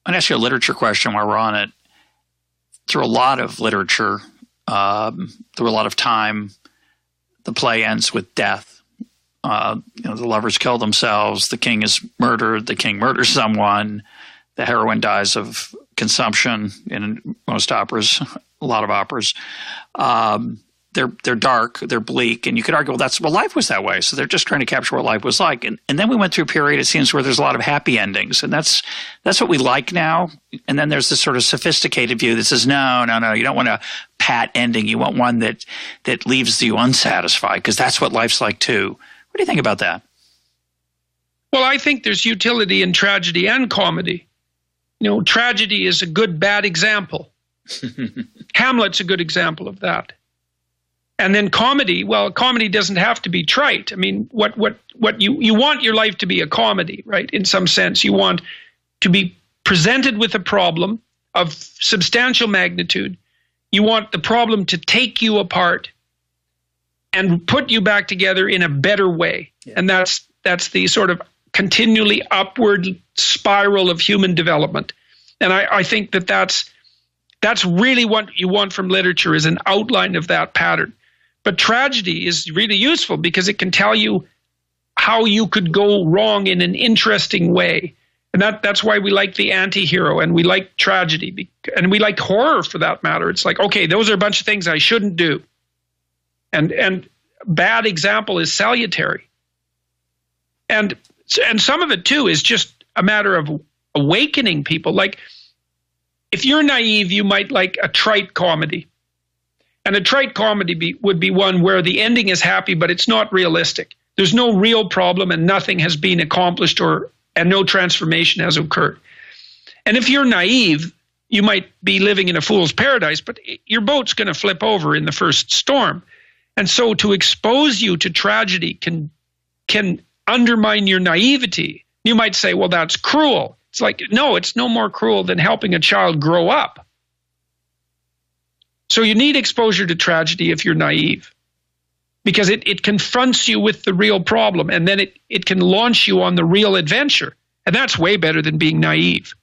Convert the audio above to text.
I'll ask you a literature question while we're on it. Through a lot of literature, through a lot of time, the play ends with death. The lovers kill themselves. The king is murdered. The king murders someone. The heroine dies of consumption in most operas, a lot of operas. They're dark, they're bleak, and you could argue, well, life was that way. So they're just trying to capture what life was like. And then we went through a period, it seems, where there's a lot of happy endings, and that's what we like now. And then there's this sort of sophisticated view that says, no, you don't want a pat ending. You want one that leaves you unsatisfied, because that's what life's like too. What do you think about that? Well, I think there's utility in tragedy and comedy. Tragedy is a good bad example. Hamlet's a good example of that. And then comedy doesn't have to be trite. I mean, what you want your life to be a comedy, right? In some sense, you want to be presented with a problem of substantial magnitude. You want the problem to take you apart and put you back together in a better way. Yeah. And that's the sort of continually upward spiral of human development. And I think that's really what you want from literature, is an outline of that pattern. But tragedy is really useful because it can tell you how you could go wrong in an interesting way. And that's why we like the anti-hero, and we like tragedy, and we like horror for that matter. It's like, okay, those are a bunch of things I shouldn't do. And bad example is salutary. And some of it too is just a matter of awakening people. Like, if you're naive, you might like a trite comedy. And a trite comedy would be one where the ending is happy, but it's not realistic. There's no real problem, and nothing has been accomplished, and no transformation has occurred. And if you're naive, you might be living in a fool's paradise, but your boat's going to flip over in the first storm. And so to expose you to tragedy can undermine your naivety. You might say, well, that's cruel. It's like, no, it's no more cruel than helping a child grow up. So you need exposure to tragedy if you're naive, because it confronts you with the real problem, and then it can launch you on the real adventure. And that's way better than being naive.